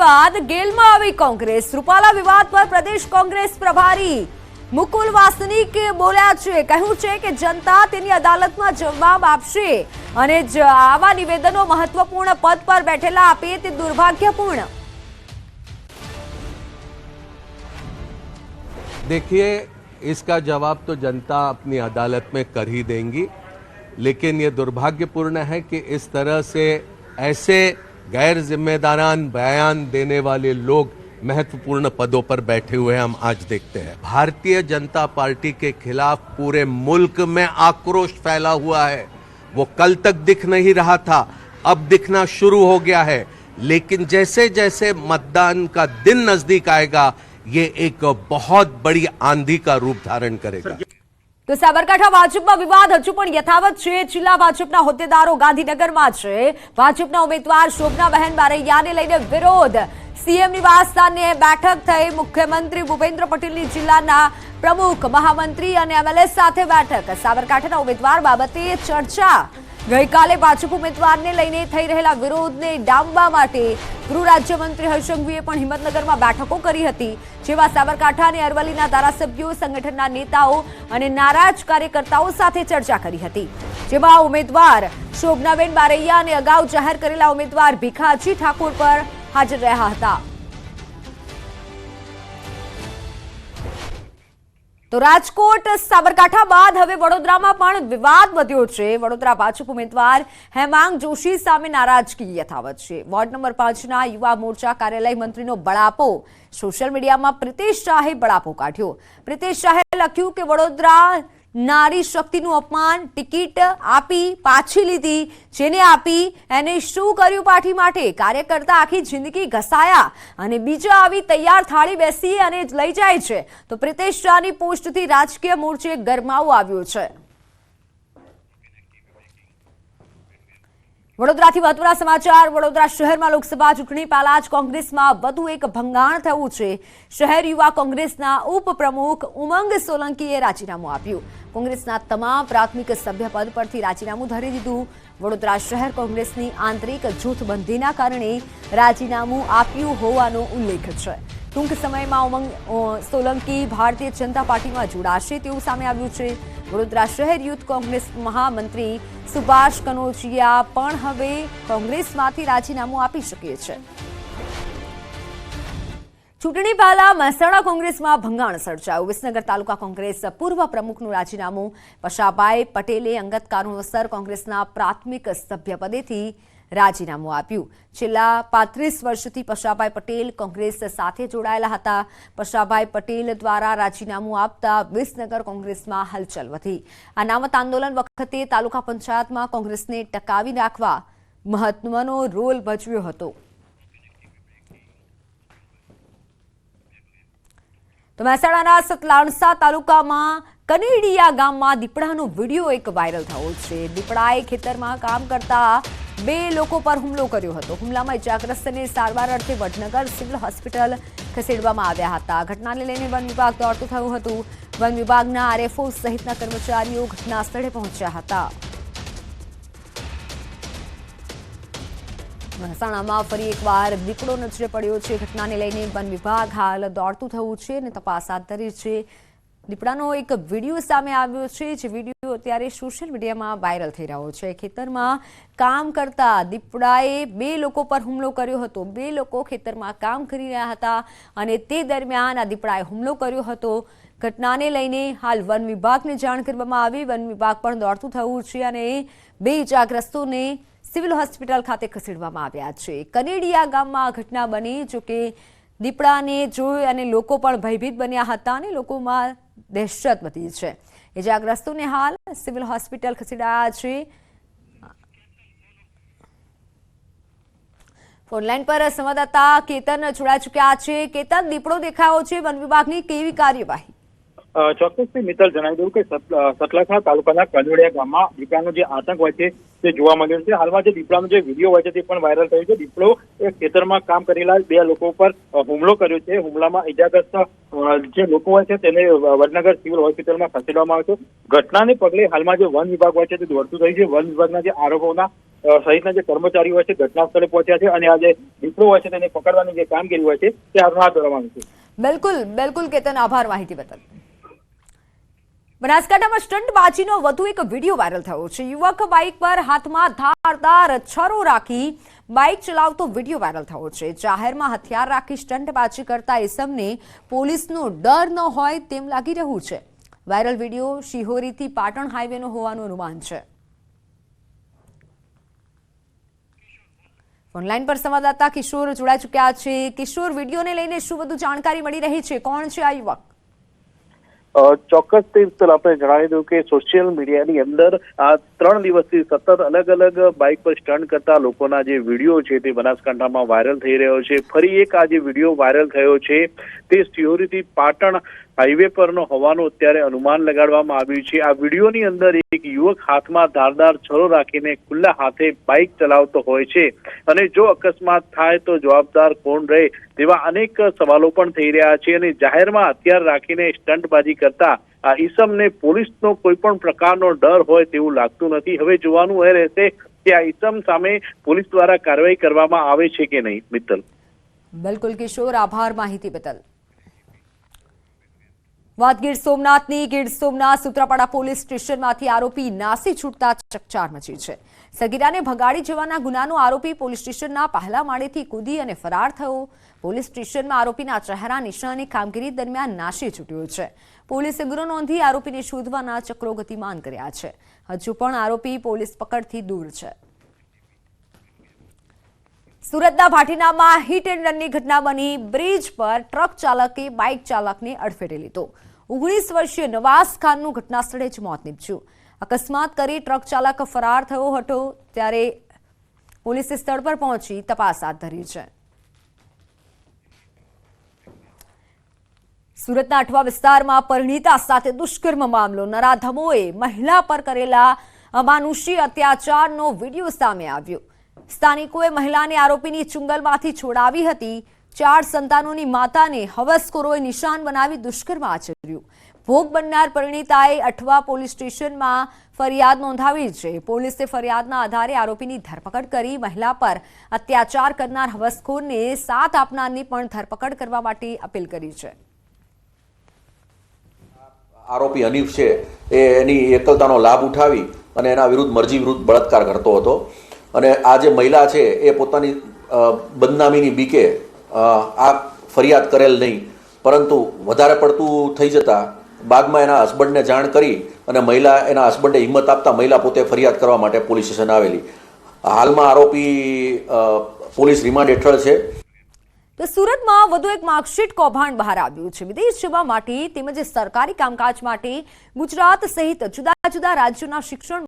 બાદ ગેલમાં આવી કોંગ્રેસ। રૂપાલા વિવાદ પર પ્રદેશ કોંગ્રેસ પ્રભારી મુકુલ વાસનિકે બોલ્યા છે, કહ્યું છે કે જનતા તેની અદાલતમાં જવાબ આપશે અને આવા નિવેદનો મહત્વપૂર્ણ પદ પર બેઠેલા આપે તે દુર્ભાગ્યપૂર્ણ। देखिए, इसका जवाब तो जनता अपनी अदालत में कर ही देंगी, लेकिन ये दुर्भाग्यपूर्ण है कि इस तरह से ऐसे गैर जिम्मेदारान बयान देने वाले लोग महत्वपूर्ण पदों पर बैठे हुए हम आज देखते हैं। भारतीय जनता पार्टी के खिलाफ पूरे मुल्क में आक्रोश फैला हुआ है। वो कल तक दिख नहीं रहा था, अब दिखना शुरू हो गया है, लेकिन जैसे जैसे मतदान का दिन नजदीक आएगा ये एक बहुत बड़ी आंधी का रूप धारण करेगा। तो साबरकांठा भाजपा विवाद हजू पण यथावत छे। जिल्ला भाजपना होद्देदारो गांधीनगरमां छे। भाजपना उम्मीदवार शोभनाबेन बारैयाने लईने विरोध। सीएम निवासस्थाने बैठक थई। मुख्यमंत्री भूपेन्द्र पटेलनी जिल्लाना प्रमुख महामंत्री अने एमएलए साथे बैठक। साबरकांठाना उम्मीदवार बाबते चर्चा। गईकाले भाजप उम्मीदवारने लईने थई रहेला विरोधने डामवा माटे गृह राज्यमंत्री हर्ष संघवीए पण हिम्मतनगरमां बैठको करी हती, जेमां साबरकांठा अने अरवल्लीना धारासभ्यो, संगठनना नेताओ अने नाराज कार्यकर्ताओ साथे चर्चा करी हती, जेमां उम्मीदवार शोभनाबेन बारैया अने अगाऊ जाहेर करेला उम्मीदवार भीखाजी ठाकुर पर हाजर रह्या हता। तो राजकोट साबरकांठा बाद हवे वडोदरामां पण विवाद वध्यो छे। वडोदरा भाजप उम्मीदवार हेમાંગ जोशी सामे नाराजगी यथावत छे। वोर्ड नंबर 5 ना युवा मोर्चा कार्यालय मंत्रीनो बळापो। सोशल मीडियामां प्रीतेश शाहे बळापो काढ्यो। प्रीतेश शाहे लख्युं के वडोदरा नारी शक्तिનું અપમાન, ટિકિટ આપી પાછી લીધી, જેને આપી એને શું કર્યું પાર્ટી માટે? કાર્યકર્તા આખી જિંદગી ઘસાયા અને બીજા આવી તૈયાર થાળી બેસી અને લઈ જાય છે। તો પ્રીતેશ શાહની પોસ્ટથી રાજકીય મોરચે ગરમાવો આવ્યો છે। વડોદરાથી મહત્વના સમાચાર। વડોદરા શહેરમાં લોકસભા ચૂંટણી પહેલા જ કોંગ્રેસમાં વધુ એક ભંગાણ થયું છે। શહેર યુવા કોંગ્રેસના ઉપપ્રમુખ ઉમંગ સોલંકીએ રાજીનામું આપ્યું। કોંગ્રેસના તમામ પ્રાથમિક સભ્યપદ પરથી રાજીનામું ધરી દીધું। વડોદરા શહેર કોંગ્રેસની આંતરિક જૂથબંધીના કારણે રાજીનામું આપ્યું હોવાનો ઉલ્લેખ છે। ટૂંક સમયમાં ઉમંગ સોલંકી ભારતીય જનતા પાર્ટીમાં જોડાશે તેવું સામે આવ્યું છે। વડોદરા શહેર યુથ કોંગ્રેસ મહામંત્રી સુભાષ કનોજિયા પણ હવે કોંગ્રેસમાંથી રાજીનામું આપી શકે છે। ચૂંટણી પહેલા મહેસાણા કોંગ્રેસમાં ભંગાણ સર્જાયું। વિસનગર તાલુકા કોંગ્રેસ પૂર્વ પ્રમુખનું રાજીનામું। પશાભાઈ પટેલે અંગત કારણોસર કોંગ્રેસના પ્રાથમિક સભ્યપદેથી રાજીનામું આપ્યું। છેલ્લા 35 વર્ષથી પશાભાઈ પટેલ કોંગ્રેસ સાથે જોડાયેલા હતા। પશાભાઈ પટેલ દ્વારા રાજીનામું આપતા વિસનગર કોંગ્રેસમાં હલચલ વધી। અનામત આંદોલન વખતે તાલુકા પંચાયતમાં કોંગ્રેસને ટકાવી રાખવા મહત્વનો રોલ ભજવ્યો હતો। તો મહેસાણાના સતલાણસા તાલુકામાં કનેડિયા ગામમાં દીપડાનો વિડીયો એક વાયરલ થયો છે। દીપડાએ ખેતરમાં કામ કરતા 2 લોકો પર હુમલો કર્યો હતો। હુમલામાં ઇજાગ્રસ્તને સારવાર અર્થે વડનગર સિવિલ હોસ્પિટલ ખસેડવામાં આવ્યા હતા। ઘટનાને લઈને વન વિભાગ દોડતું થયું હતું। વન વિભાગના આરએફઓ સહિતના કર્મચારીઓ ઘટના સ્થળે પહોંચ્યા હતા। મહેસાણામાં ફરી એકવાર દીપડો નજરે પડ્યો છે। ઘટનાને લઈને વન વિભાગ હાલ દોડતું થયું છે અને તપાસ હાથ ધરી છે। દીપડાનો એક વિડીયો સામે આવ્યો છે, જે વિડીયો અત્યારે સોશિયલ મીડિયામાં વાયરલ થઈ રહ્યો છે। ખેતરમાં કામ કરતા દીપડાએ 2 લોકો પર હુમલો કર્યો હતો। 2 લોકો ખેતરમાં કામ કરી રહ્યા હતા અને તે દરમિયાન આ દીપડાએ હુમલો કર્યો હતો। ઘટનાને લઈને હાલ વન વિભાગને જાણ કરવામાં આવી। વન વિભાગ પણ દોડતું થયું છે અને 2 ઇજાગ્રસ્તોને સિવિલ હોસ્પિટલ ખાતે ખસેડવામાં આવ્યા છે। કનેડિયા ગામમાં આ ઘટના બની, જો કે દીપડાને જોઈ અને લોકો પણ ભયભીત બન્યા હતા અને લોકોમાં દહેશત વધી છે। ઇજાગ્રસ્તોને હાલ સિવિલ હોસ્પિટલ ખસેડાયા છે। ફોનલાઈન પર સંવાદદાતા કેતન જોડાઈ ચૂક્યા છે। કેતન, દીપડો દેખાયો છે, વન વિભાગની કેવી કાર્યવાહી? ચોક્કસથી મિત્તલ જણાવી દઉં કે સતલાસણા તાલુકાના કલોડિયા ગામમાં દીપડાનો જે આતંક હોય છે તે જોવા મળ્યો છે। હાલમાં જે દીપડાનો જે વિડીયો હોય છે તે પણ વાયરલ થયો છે। દીપડો એ ખેતરમાં કામ કરેલા 2 લોકો પર હુમલો કર્યો છે। હુમલામાં ઇજાગ્રસ્ત જે લોકો હોય છે તેને વડનગર સિવિલ હોસ્પિટલમાં ખસેડવામાં આવ્યો છે। ઘટનાને પગલે હાલમાં જે વન વિભાગ હોય છે તે દોડતું થયું છે। વન વિભાગના જે આરોપોના સહિતના જે કર્મચારીઓ હોય છે ઘટના સ્થળે પહોંચ્યા છે અને આ જે દીપડો હોય છે તેને પકડવાની જે કામગીરી હોય છે તે હાથ ધરવામાં આવી છે। બિલકુલ કેતન, આભાર માહિતી બદલ। બનાસકાંઠામાં સ્ટંટબાજીનો વધુ એક વિડીયો વાયરલ થયો છે। યુવક બાઇક પર હાથમાં ધારદાર છરો રાખી બાઇક ચલાવતો વિડીયો વાયરલ થયો છે। જાહેરમાં હથિયાર રાખી સ્ટંટબાજી કરતા ઇસમને પોલીસનો ડર ન હોય તેમ લાગી રહ્યું છે। વાયરલ વિડીયો શિહોરીથી પાટણ હાઈવેનો હોવાનું અનુમાન છે। ઓનલાઈન પર સંવાદદાતા કિશોર જોડાઈ ચૂક્યા છે। કિશોર, વિડીયોને લઈને શું વધુ જાણકારી મળી રહી છે? કોણ છે આ યુવક? ચોક્કસ આપણે જણાવી દઉં કે સોશિયલ મીડિયાની અંદર આ 3 દિવસથી સતત અલગ અલગ બાઇક પર સ્ટન્ટ કરતા લોકોના જે વિડીયો છે તે બનાસકાંઠામાં વાયરલ થઈ રહ્યો છે। ફરી એક આ જે વિડીયો વાયરલ થયો છે તે શિહોરીથી પાટણ હાઈવે પરનો હોવાનું અત્યારે અનુમાન લગાડવામાં આવ્યું છે। આ વિડીયોની અંદર એક યુવક હાથમાં ધારદાર છરો રાખીને ખુલ્લા હાથે બાઇક ચલાવતો હોય છે અને જો અકસ્માત થાય તો જવાબદાર કોણ રહે તેવા અનેક સવાલો પણ થઈ રહ્યા છે અને જાહેરમાં હથિયાર રાખીને સ્ટંટબાજી કરતા આ ઈસમને પોલીસનો કોઈ પણ પ્રકારનો ડર હોય તેવું લાગતું નથી। હવે જોવાનું એ રહેશે કે આ ઈસમ સામે પોલીસ દ્વારા કાર્યવાહી કરવામાં આવે છે કે નહીં। મિત્તલ, બિલકુલ કિશોર, આભાર માહિતી બદલ। વાત ગીર સોમનાથની। ગીર સોમનાથ સૂત્રાપાડા પોલીસ સ્ટેશનમાંથી આરોપી નાસી છૂટતા ચકચાર મચી છે। સગીરાને ભગાડી જવાના ગુનાનો આરોપી પોલીસ સ્ટેશનના પહેલા માળેથી કૂદી અને ફરાર થયો। પોલીસ સ્ટેશનમાં આરોપીના ચહેરા નિશાની કામગીરી દરમિયાન નાસી છૂટ્યો છે। પોલીસે ગુનો નોંધી આરોપીને શોધવાના ચક્રો ગતિમાન કર્યા છે। હજુ પણ આરોપી પોલીસ પકડથી દૂર છે। સુરતના ભાટીનામાં હિટ એન્ડ રનની ઘટના બની। બ્રિજ પર ટ્રક ચાલકે બાઇક ચાલકને અડફેટે લીધો। 19 વર્ષીય નવાઝ ખાનનું ઘટના સ્થળે જ મોત નીપજ્યું। અકસ્માત કરી ટ્રક ચાલક ફરાર થયો હતો ત્યારે પોલીસે સ્થળ પર પહોંચી તપાસ હાથ ધરી છે। સુરતના અઠવા વિસ્તારમાં પરિણીતા સાથે દુષ્કર્મ મામલો। નરાધમોએ મહિલા પર કરેલા અમાનુષી અત્યાચારનો વિડીયો સામે આવ્યો। સ્થાનિકોએ મહિલાને આરોપીની ચુંગલમાંથી છોડાવી હતી। 4 સંતાનોની માતાને હવસખોરોએ નિશાન બનાવી દુષ્કર્મ આચર્યું। ભોગ બનનાર પરિણીતાએ અઠવા પોલીસ સ્ટેશનમાં ફરિયાદ નોંધાવી છે। પોલીસે ફરિયાદના આધારે આરોપીની ધરપકડ કરી મહિલા પર અત્યાચાર કરનાર હવસખોરને સાથ આપનારની પણ ધરપકડ કરવા માટે અપીલ કરી છે। આરોપી હનીફ છે એ એની એકલતાનો લાભ ઉઠાવી અને એના મરજી વિરુદ્ધ બળાત્કાર કરતો હતો અને આ જે મહિલા છે એ પોતાની બદનામીની બીકે આ ફરિયાદ કરેલ નહીં, પરંતુ વધારે પડતું થઈ જતા બાદમાં એના હસબન્ડને જાણ કરી અને એના હસબન્ડે હિંમત આપતા મહિલા પોતે ફરિયાદ કરવા માટે પોલીસ સ્ટેશન આવેલી। હાલમાં આરોપી પોલીસ રિમાન્ડ હેઠળ છે। તો સુરતમાં વધુ એક માર્કશીટ કૌભાંડ બહાર આવ્યું છે। વિદેશ જવા માટે તેમજ સરકારી કામકાજ માટે ગુજરાત સહિત જુદા જુદા રાજ્યોના શિક્ષણ